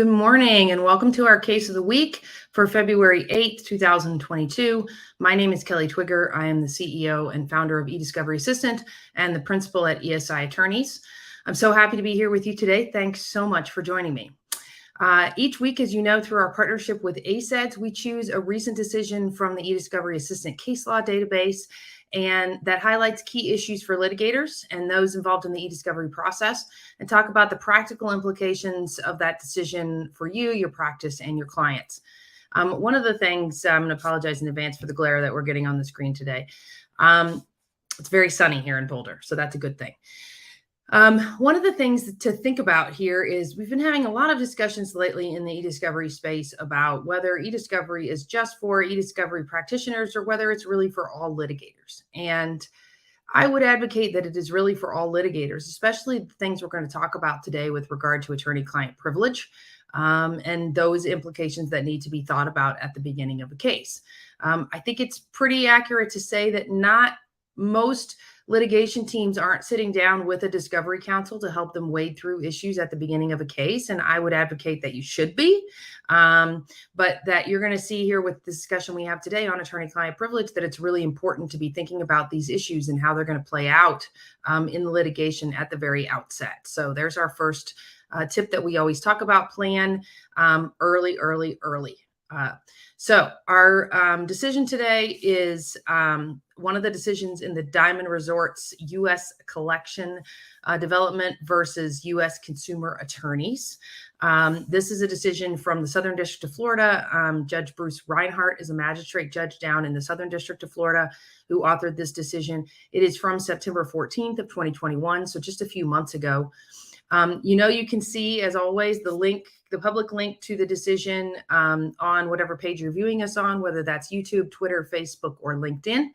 Good morning and welcome to our case of the week for February 8th, 2022. My name is Kelly Twigger. I am the CEO and founder of eDiscovery Assistant and the principal at ESI Attorneys. I'm so happy to be here with you today. Thanks so much for joining me. Each week, as you know, through our partnership with 𝐒𝐨𝐧𝐝, we choose a recent decision from the eDiscovery Assistant case law database, and that highlights key issues for litigators and those involved in the eDiscovery process, and talk about the practical implications of that decision for you, your practice, and your clients. One of the things, I'm going to apologize in advance for the glare that we're getting on the screen today. It's very sunny here in Boulder, so that's a good thing. One of the things to think about here is we've been having a lot of discussions lately in the eDiscovery space about whether eDiscovery is just for eDiscovery practitioners or whether it's really for all litigators. And I would advocate that it is really for all litigators, especially the things we're going to talk about today with regard to attorney-client privilege and those implications that need to be thought about at the beginning of a case. I think it's pretty accurate to say that not most litigation teams aren't sitting down with a discovery counsel to help them wade through issues at the beginning of a case. And I would advocate that you should be, but that you're going to see here with the discussion we have today on attorney-client privilege, that it's really important to be thinking about these issues and how they're going to play out in the litigation at the very outset. So there's our first tip that we always talk about: plan early. So our decision today is one of the decisions in the Diamond Resorts U.S. collection development versus U.S. consumer attorneys. This is a decision from the Southern District of Florida. Judge Bruce Reinhart is a magistrate judge down in the Southern District of Florida who authored this decision. It is from September 14th of 2021, so just a few months ago. You can see, as always, the public link to the decision on whatever page you're viewing us on, whether that's YouTube, Twitter, Facebook, or LinkedIn.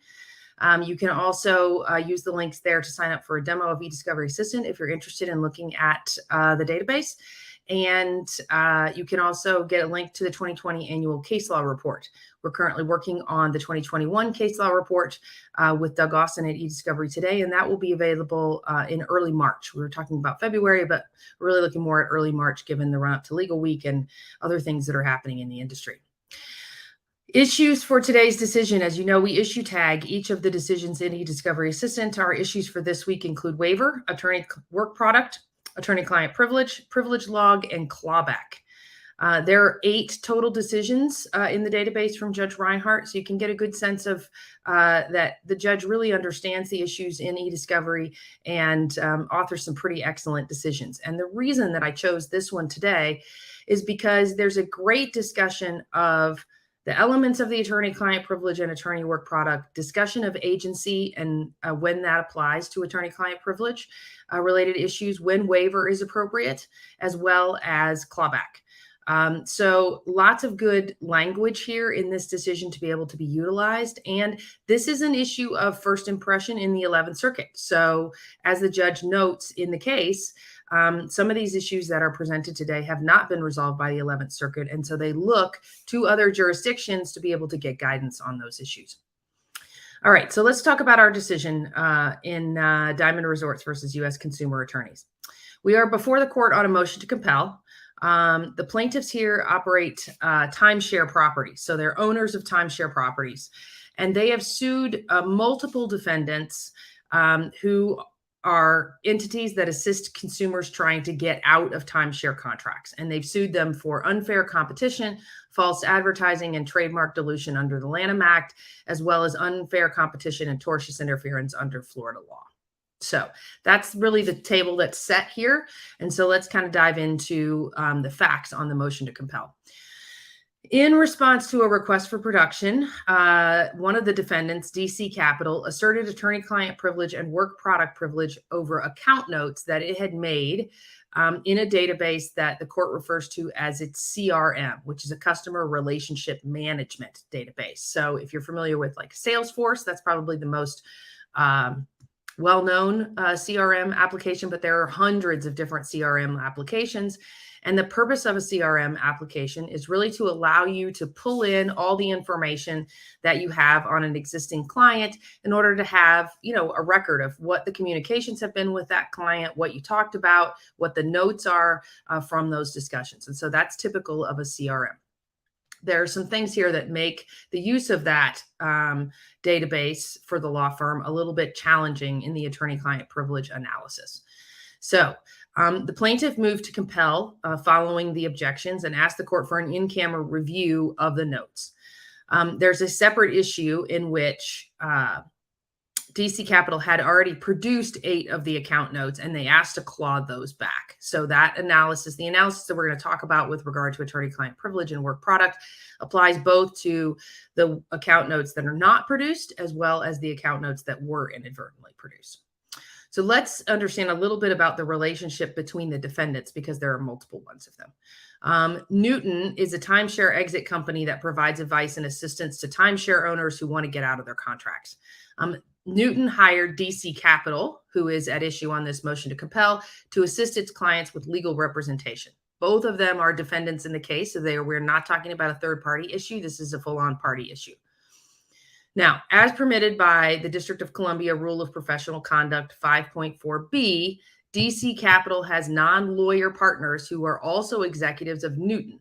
You can also use the links there to sign up for a demo of eDiscovery Assistant if you're interested in looking at the database. And you can also get a link to the 2020 annual case law report. We're currently working on the 2021 case law report with Doug Austin at eDiscovery today, and that will be available in early March. We were talking about February, but we're really looking more at early March given the run-up to legal week and other things that are happening in the industry. Issues for today's decision. As you know, we issue tag each of the decisions in eDiscovery Assistant. Our issues for this week include waiver, attorney work product, attorney-client privilege, privilege log, and clawback. There are 8 total decisions in the database from Judge Reinhart, so you can get a good sense of that the judge really understands the issues in eDiscovery and authors some pretty excellent decisions. And the reason that I chose this one today is because there's a great discussion of the elements of the attorney-client privilege and attorney work product, discussion of agency and when that applies to attorney-client privilege related issues, when waiver is appropriate, as well as clawback. So lots of good language here in this decision to be able to be utilized. And this is an issue of first impression in the 11th Circuit. So as the judge notes in the case, some of these issues that are presented today have not been resolved by the 11th Circuit. And so they look to other jurisdictions to be able to get guidance on those issues. All right, so let's talk about our decision in Diamond Resorts versus U.S. consumer attorneys. We are before the court on a motion to compel. The plaintiffs here operate timeshare properties. So they're owners of timeshare properties. And they have sued multiple defendants who are entities that assist consumers trying to get out of timeshare contracts. And they've sued them for unfair competition, false advertising, and trademark dilution under the Lanham Act, as well as unfair competition and tortious interference under Florida law. So that's really the table that's set here. And so let's kind of dive into the facts on the motion to compel. In response to a request for production, one of the defendants, DC Capital, asserted attorney-client privilege and work product privilege over account notes that it had made in a database that the court refers to as its CRM, which is a customer relationship management database. So if you're familiar with like Salesforce, that's probably the most well-known CRM application, but there are hundreds of different CRM applications. And the purpose of a CRM application is really to allow you to pull in all the information that you have on an existing client in order to have, a record of what the communications have been with that client, what you talked about, what the notes are from those discussions. And so that's typical of a CRM. There are some things here that make the use of that database for the law firm a little bit challenging in the attorney-client privilege analysis. So the plaintiff moved to compel following the objections and asked the court for an in-camera review of the notes. There's a separate issue in which DC Capital had already produced 8 of the account notes, and they asked to claw those back. So that analysis, the analysis that we're going to talk about with regard to attorney-client privilege and work product, applies both to the account notes that are not produced as well as the account notes that were inadvertently produced. So let's understand a little bit about the relationship between the defendants, because there are multiple ones of them. Newton is a timeshare exit company that provides advice and assistance to timeshare owners who want to get out of their contracts. Newton hired DC Capital, who is at issue on this motion to compel, to assist its clients with legal representation. Both of them are defendants in the case, so we're not talking about a third-party issue. This is a full-on party issue. Now, as permitted by the District of Columbia Rule of Professional Conduct 5.4b, DC Capital has non-lawyer partners who are also executives of Newton.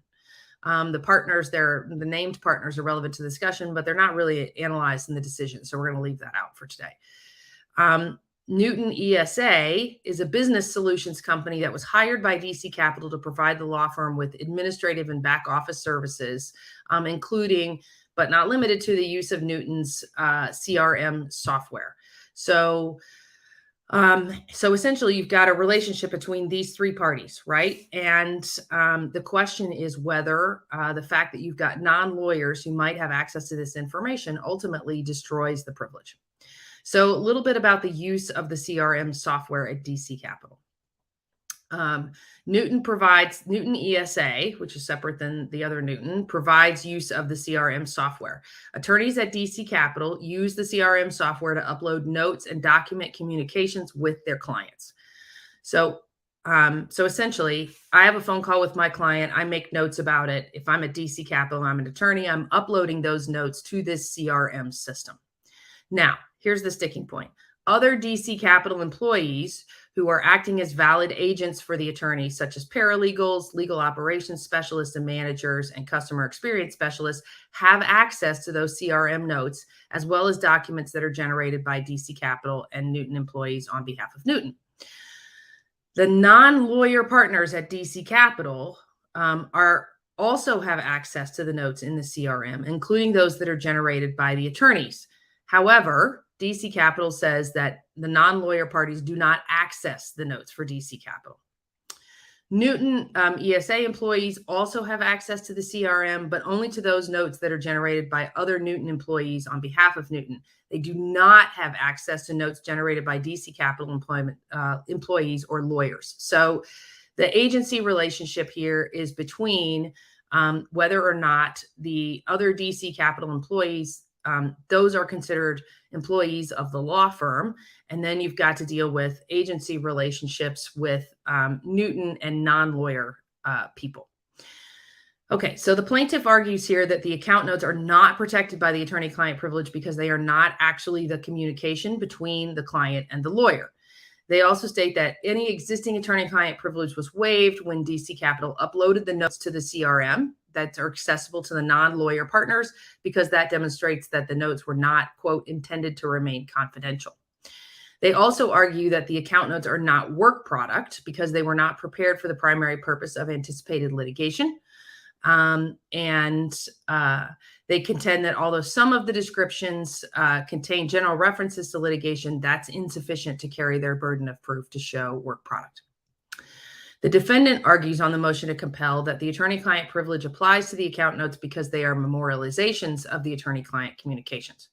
The partners, the named partners are relevant to the discussion, but they're not really analyzed in the decision. So we're going to leave that out for today. Newton ESA is a business solutions company that was hired by DC Capital to provide the law firm with administrative and back office services, including, but not limited to, the use of Newton's CRM software. So essentially, you've got a relationship between these 3 parties, right? And the question is whether the fact that you've got non-lawyers who might have access to this information ultimately destroys the privilege. So a little bit about the use of the CRM software at DC Capital. Newton ESA, which is separate than the other Newton, provides use of the CRM software. Attorneys at DC Capital use the CRM software to upload notes and document communications with their clients. So essentially, I have a phone call with my client. I make notes about it. If I'm at DC Capital, I'm an attorney, I'm uploading those notes to this CRM system. Now, here's the sticking point. Other DC Capital employees who are acting as valid agents for the attorney, such as paralegals, legal operations specialists and managers, and customer experience specialists, have access to those CRM notes, as well as documents that are generated by DC Capital and Newton employees on behalf of Newton. The non-lawyer partners at DC Capital also have access to the notes in the CRM, including those that are generated by the attorneys. However, DC Capital says that the non-lawyer parties do not access the notes for DC Capital. Newton ESA employees also have access to the CRM, but only to those notes that are generated by other Newton employees on behalf of Newton. They do not have access to notes generated by DC Capital employees or lawyers. So the agency relationship here is between whether or not the other DC Capital employees, those are considered employees of the law firm. And then you've got to deal with agency relationships with Newton and non-lawyer people. Okay, so the plaintiff argues here that the account notes are not protected by the attorney-client privilege because they are not actually the communication between the client and the lawyer. They also state that any existing attorney-client privilege was waived when DC Capital uploaded the notes to the CRM that are accessible to the non-lawyer partners, because that demonstrates that the notes were not, quote, intended to remain confidential. They also argue that the account notes are not work product because they were not prepared for the primary purpose of anticipated litigation. They contend that although some of the descriptions contain general references to litigation, that's insufficient to carry their burden of proof to show work product. The defendant argues on the motion to compel that the attorney-client privilege applies to the account notes because they are memorializations of the attorney-client communications.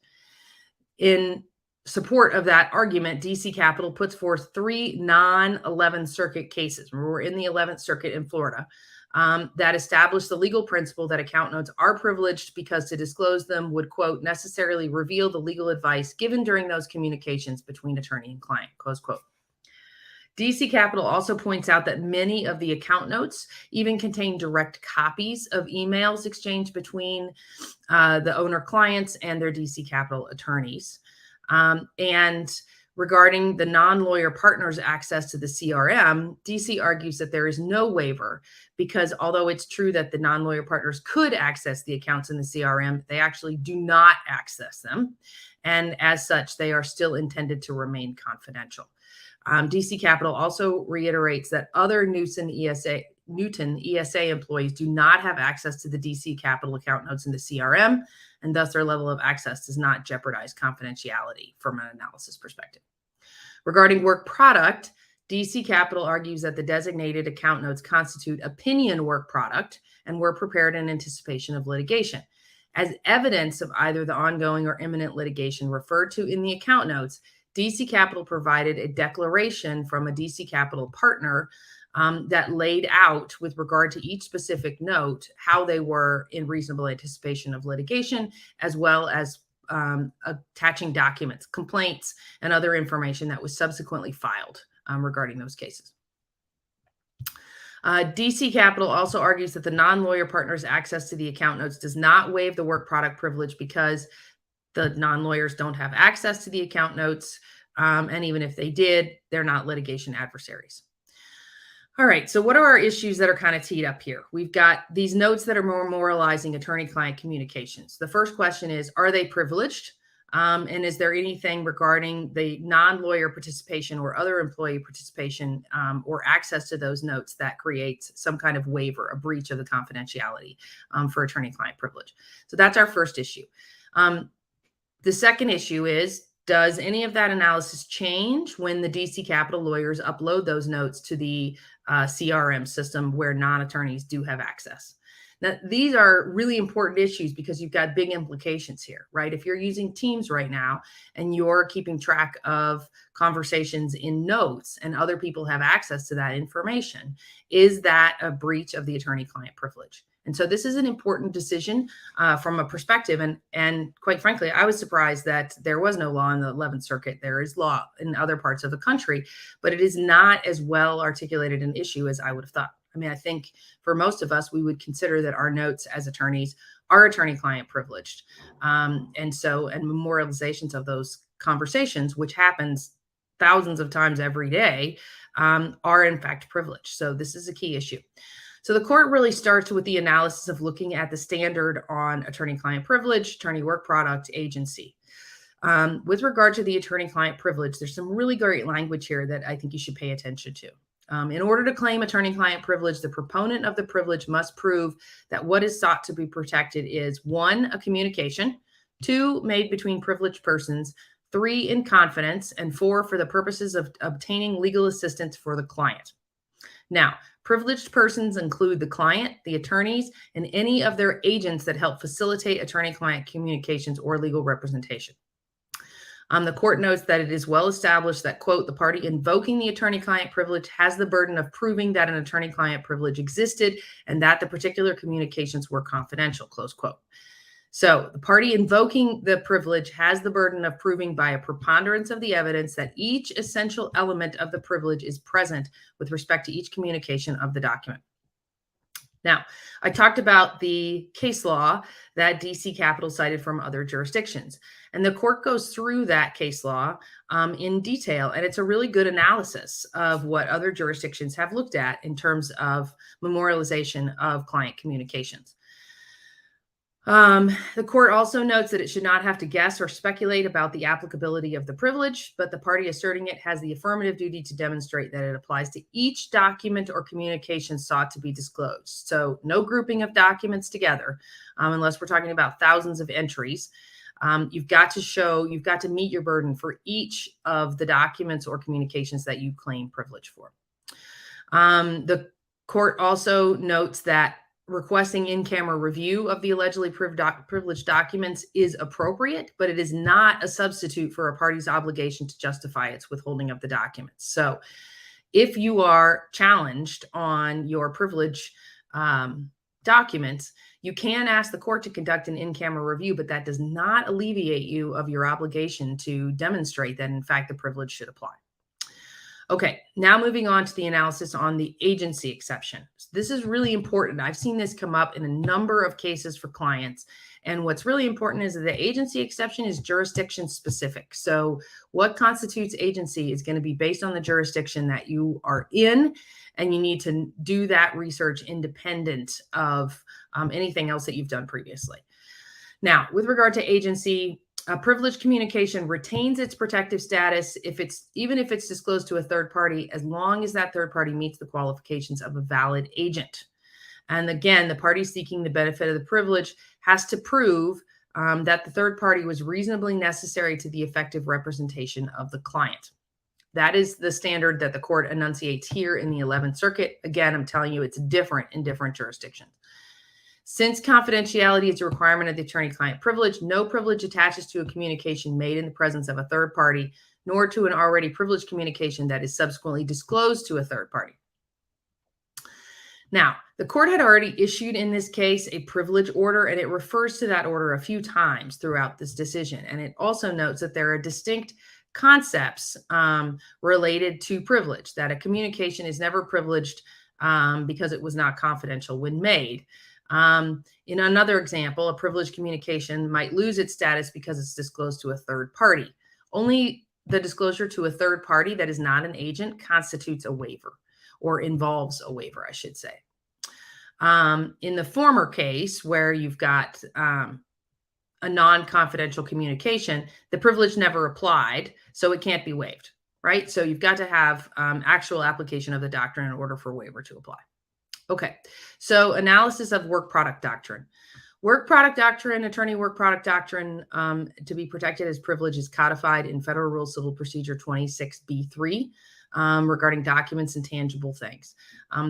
In support of that argument, DC Capital puts forth 3 non-11th Circuit cases. We're in the 11th Circuit in Florida. That establish the legal principle that account notes are privileged because to disclose them would, quote, necessarily reveal the legal advice given during those communications between attorney and client, close quote. DC Capital also points out that many of the account notes even contain direct copies of emails exchanged between the owner clients and their DC Capital attorneys. And regarding the non-lawyer partners' access to the CRM, DC argues that there is no waiver because although it's true that the non-lawyer partners could access the accounts in the CRM, they actually do not access them. And as such, they are still intended to remain confidential. DC Capital also reiterates that other Newton ESA employees do not have access to the DC Capital account notes in the CRM, and thus their level of access does not jeopardize confidentiality from an analysis perspective. Regarding work product, DC Capital argues that the designated account notes constitute opinion work product and were prepared in anticipation of litigation. As evidence of either the ongoing or imminent litigation referred to in the account notes, DC Capital provided a declaration from a DC Capital partner that laid out with regard to each specific note how they were in reasonable anticipation of litigation, as well as attaching documents, complaints, and other information that was subsequently filed regarding those cases. DC Capital also argues that the non-lawyer partner's access to the account notes does not waive the work product privilege because the non-lawyers don't have access to the account notes. And even if they did, they're not litigation adversaries. All right, so what are our issues that are kind of teed up here? We've got these notes that are memorializing attorney-client communications. The first question is, are they privileged? And is there anything regarding the non-lawyer participation or other employee participation or access to those notes that creates some kind of waiver, a breach of the confidentiality for attorney-client privilege? So that's our first issue. The second issue is, does any of that analysis change when the DC Capital lawyers upload those notes to the CRM system where non-attorneys do have access? Now, these are really important issues because you've got big implications here, right? If you're using Teams right now and you're keeping track of conversations in notes and other people have access to that information, is that a breach of the attorney-client privilege? And so this is an important decision from a perspective. And quite frankly, I was surprised that there was no law in the 11th Circuit. There is law in other parts of the country, but it is not as well articulated an issue as I would have thought. I mean, I think for most of us, we would consider that our notes as attorneys are attorney-client privileged. And memorializations of those conversations, which happens thousands of times every day, are in fact privileged. So this is a key issue. So the court really starts with the analysis of looking at the standard on attorney-client privilege, attorney work product, agency. With regard to the attorney-client privilege, there's some really great language here that I think you should pay attention to. In order to claim attorney-client privilege, the proponent of the privilege must prove that what is sought to be protected is 1, a communication, 2, made between privileged persons, 3, in confidence, and 4, for the purposes of obtaining legal assistance for the client. Now, privileged persons include the client, the attorneys, and any of their agents that help facilitate attorney-client communications or legal representation. The court notes that it is well established that, quote, the party invoking the attorney-client privilege has the burden of proving that an attorney-client privilege existed and that the particular communications were confidential, close quote. So the party invoking the privilege has the burden of proving by a preponderance of the evidence that each essential element of the privilege is present with respect to each communication of the document. Now, I talked about the case law that DC Capital cited from other jurisdictions, and the court goes through that case law in detail, and it's a really good analysis of what other jurisdictions have looked at in terms of memorialization of client communications. The court also notes that it should not have to guess or speculate about the applicability of the privilege, but the party asserting it has the affirmative duty to demonstrate that it applies to each document or communication sought to be disclosed. So no grouping of documents together, unless we're talking about thousands of entries. You've got to meet your burden for each of the documents or communications that you claim privilege for. The court also notes that requesting in-camera review of the allegedly privileged documents is appropriate, but it is not a substitute for a party's obligation to justify its withholding of the documents. So if you are challenged on your privilege documents, you can ask the court to conduct an in-camera review, but that does not alleviate you of your obligation to demonstrate that, in fact, the privilege should apply. Okay, now moving on to the analysis on the agency exception. This is really important. I've seen this come up in a number of cases for clients. And what's really important is that the agency exception is jurisdiction specific. So what constitutes agency is going to be based on the jurisdiction that you are in, and you need to do that research independent of anything else that you've done previously. Now, with regard to agency, privileged communication retains its protective status even if it's disclosed to a third party, as long as that third party meets the qualifications of a valid agent. And again, the party seeking the benefit of the privilege has to prove that the third party was reasonably necessary to the effective representation of the client. That is the standard that the court enunciates here in the 11th Circuit. Again, I'm telling you, it's different in different jurisdictions. Since confidentiality is a requirement of the attorney-client privilege, no privilege attaches to a communication made in the presence of a third party, nor to an already privileged communication that is subsequently disclosed to a third party. Now, the court had already issued in this case a privilege order, and it refers to that order a few times throughout this decision. And it also notes that there are distinct concepts related to privilege, that a communication is never privileged because it was not confidential when made. In another example, a privileged communication might lose its status because it's disclosed to a third party. Only the disclosure to a third party that is not an agent constitutes a waiver, or involves a waiver, I should say. In the former case, where you've got a non-confidential communication, the privilege never applied, so it can't be waived, right? So you've got to have actual application of the doctrine in order for waiver to apply. Okay, so analysis of work product doctrine. Work product doctrine, attorney work product doctrine, to be protected as privilege is codified in Federal Rule Civil Procedure 26B3 regarding documents and tangible things.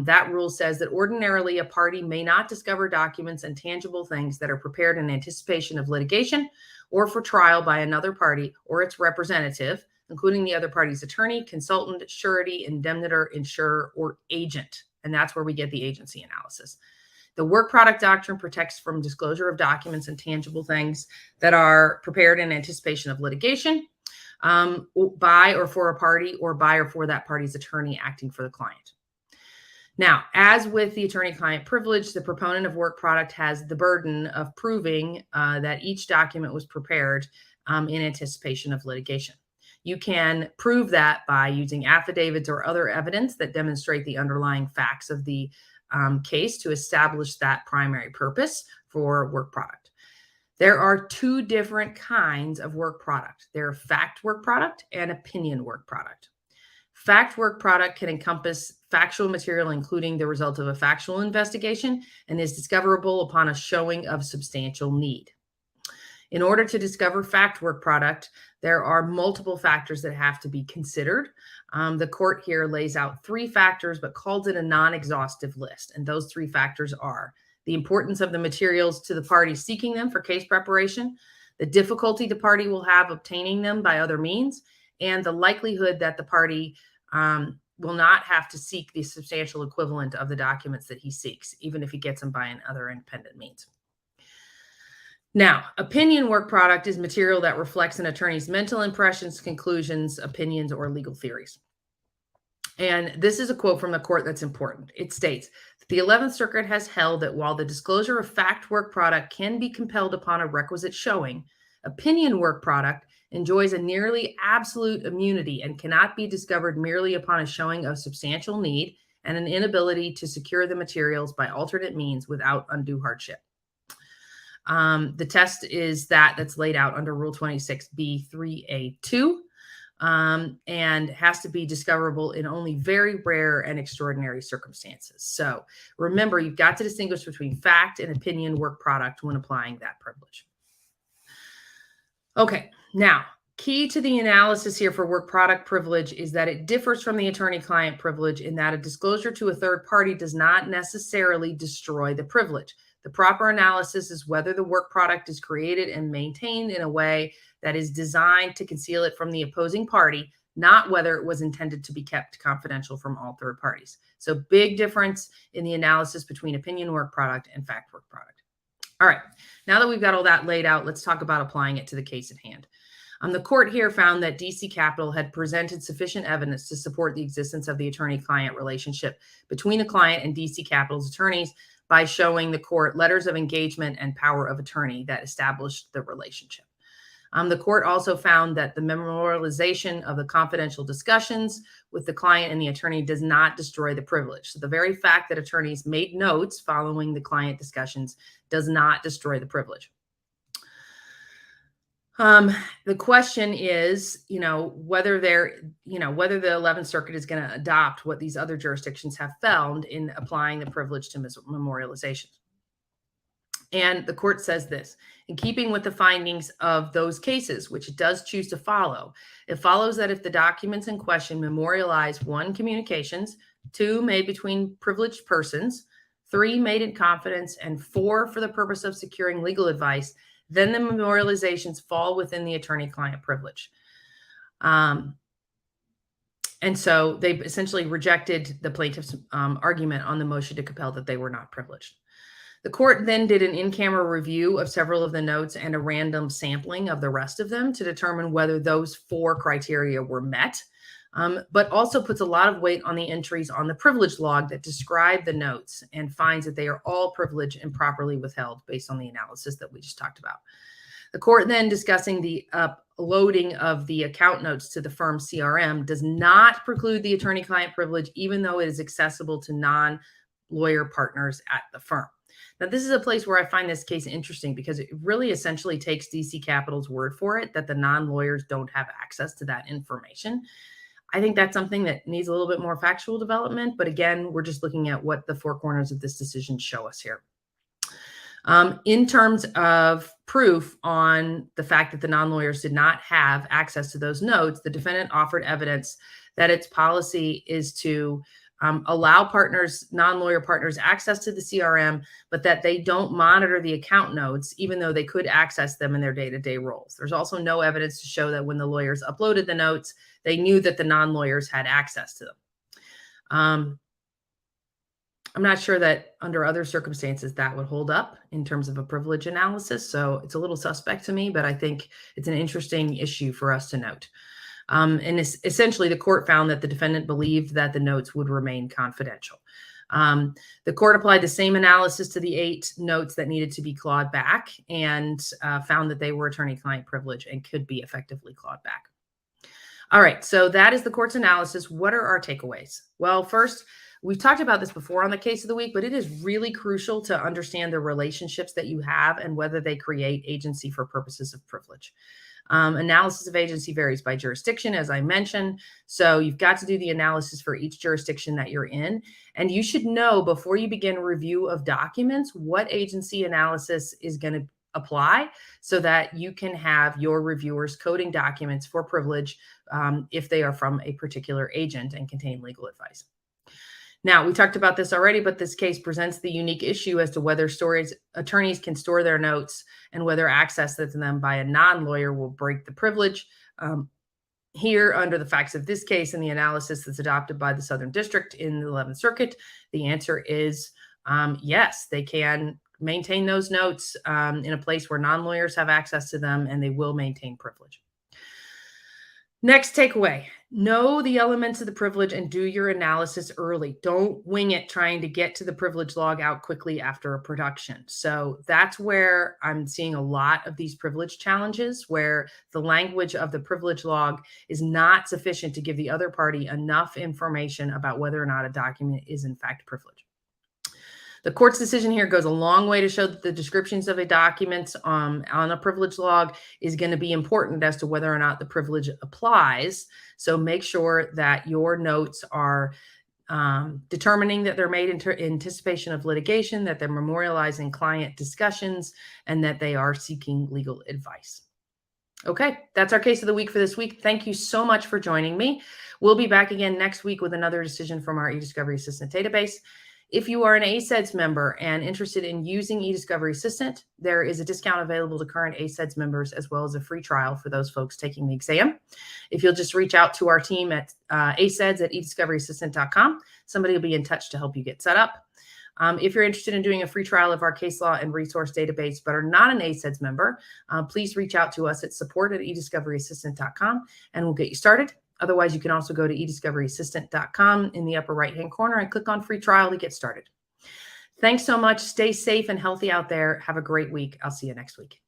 That rule says that ordinarily a party may not discover documents and tangible things that are prepared in anticipation of litigation or for trial by another party or its representative, including the other party's attorney, consultant, surety, indemnitor, insurer, or agent. And that's where we get the agency analysis. The work product doctrine protects from disclosure of documents and tangible things that are prepared in anticipation of litigation by or for a party, or by or for that party's attorney acting for the client. Now, as with the attorney-client privilege, the proponent of work product has the burden of proving that each document was prepared in anticipation of litigation. You can prove that by using affidavits or other evidence that demonstrate the underlying facts of the case to establish that primary purpose for work product. There are two different kinds of work product. There are fact work product and opinion work product. Fact work product can encompass factual material, including the result of a factual investigation, and is discoverable upon a showing of substantial need. In order to discover fact work product, there are multiple factors that have to be considered. The court here lays out 3 factors, but calls it a non-exhaustive list. And those 3 factors are the importance of the materials to the party seeking them for case preparation, the difficulty the party will have obtaining them by other means, and the likelihood that the party will not have to seek the substantial equivalent of the documents that he seeks, even if he gets them by other independent means. Now, opinion work product is material that reflects an attorney's mental impressions, conclusions, opinions, or legal theories. And this is a quote from the court that's important. It states, the 11th Circuit has held that while the disclosure of fact work product can be compelled upon a requisite showing, opinion work product enjoys a nearly absolute immunity and cannot be discovered merely upon a showing of substantial need and an inability to secure the materials by alternate means without undue hardship. The test is that's laid out under Rule 26B3A2 and has to be discoverable in only very rare and extraordinary circumstances. So remember, you've got to distinguish between fact and opinion work product when applying that privilege. Okay, now, key to the analysis here for work product privilege is that it differs from the attorney-client privilege in that a disclosure to a third party does not necessarily destroy the privilege. The proper analysis is whether the work product is created and maintained in a way that is designed to conceal it from the opposing party, not whether it was intended to be kept confidential from all third parties. So big difference in the analysis between opinion work product and fact work product. All right, now that we've got all that laid out, let's talk about applying it to the case at hand. The court here found that DC Capital had presented sufficient evidence to support the existence of the attorney-client relationship between the client and DC Capital's attorneys by showing the court letters of engagement and power of attorney that established the relationship. The court also found that the memorialization of the confidential discussions with the client and the attorney does not destroy the privilege. So the very fact that attorneys made notes following the client discussions does not destroy the privilege. The question is, whether the 11th Circuit is going to adopt what these other jurisdictions have found in applying the privilege to memorialization. And the court says this: in keeping with the findings of those cases, which it does choose to follow, it follows that if the documents in question memorialize 1, communications, 2, made between privileged persons, 3, made in confidence, and 4, for the purpose of securing legal advice, then the memorializations fall within the attorney-client privilege. And so they essentially rejected the plaintiff's argument on the motion to compel that they were not privileged. The court then did an in-camera review of several of the notes and a random sampling of the rest of them to determine whether those 4 criteria were met, but also puts a lot of weight on the entries on the privilege log that describe the notes and finds that they are all privileged and properly withheld based on the analysis that we just talked about. The court then, discussing the uploading of the account notes to the firm's CRM, does not preclude the attorney-client privilege, even though it is accessible to non-lawyer partners at the firm. Now, this is a place where I find this case interesting because it really essentially takes DC Capital's word for it that the non-lawyers don't have access to that information. I think that's something that needs a little bit more factual development. But again, we're just looking at what the 4 corners of this decision show us here. In terms of proof on the fact that the non-lawyers did not have access to those notes, the defendant offered evidence that its policy is to allow non-lawyer partners access to the CRM, but that they don't monitor the account notes, even though they could access them in their day-to-day roles. There's also no evidence to show that when the lawyers uploaded the notes, they knew that the non-lawyers had access to them. I'm not sure that under other circumstances that would hold up in terms of a privilege analysis. So it's a little suspect to me, but I think it's an interesting issue for us to note. And essentially, the court found that the defendant believed that the notes would remain confidential. The court applied the same analysis to the 8 notes that needed to be clawed back and found that they were attorney-client privilege and could be effectively clawed back. All right, so that is the court's analysis. What are our takeaways? Well, first, we've talked about this before on the case of the week, but it is really crucial to understand the relationships that you have and whether they create agency for purposes of privilege. Analysis of agency varies by jurisdiction, as I mentioned. So you've got to do the analysis for each jurisdiction that you're in. And you should know before you begin review of documents what agency analysis is going to apply so that you can have your reviewers coding documents for privilege if they are from a particular agent and contain legal advice. Now, we talked about this already, but this case presents the unique issue as to whether attorneys can store their notes and whether access to them by a non-lawyer will break the privilege. Here, under the facts of this case and the analysis that's adopted by the Southern District in the 11th Circuit, the answer is yes, they can maintain those notes in a place where non-lawyers have access to them, and they will maintain privilege. Next takeaway, know the elements of the privilege and do your analysis early. Don't wing it trying to get to the privilege log out quickly after a production. So that's where I'm seeing a lot of these privilege challenges where the language of the privilege log is not sufficient to give the other party enough information about whether or not a document is in fact privileged. The court's decision here goes a long way to show that the descriptions of a document on a privilege log is going to be important as to whether or not the privilege applies. So make sure that your notes are determining that they're made in anticipation of litigation, that they're memorializing client discussions, and that they are seeking legal advice. Okay, that's our case of the week for this week. Thank you so much for joining me. We'll be back again next week with another decision from our eDiscovery Assistant database. If you are an 𝐒𝐨𝐧 member and interested in using eDiscovery Assistant, there is a discount available to current 𝐒𝐨𝐧 members as well as a free trial for those folks taking the exam. If you'll just reach out to our team at 𝐒𝐨𝐧@eDiscoveryassistant.com, somebody will be in touch to help you get set up. If you're interested in doing a free trial of our case law and resource database, but are not an 𝐒𝐨𝐧 member, please reach out to us at support@eDiscoveryAssistant.com and we'll get you started. Otherwise, you can also go to eDiscoveryAssistant.com in the upper right-hand corner and click on free trial to get started. Thanks so much. Stay safe and healthy out there. Have a great week. I'll see you next week.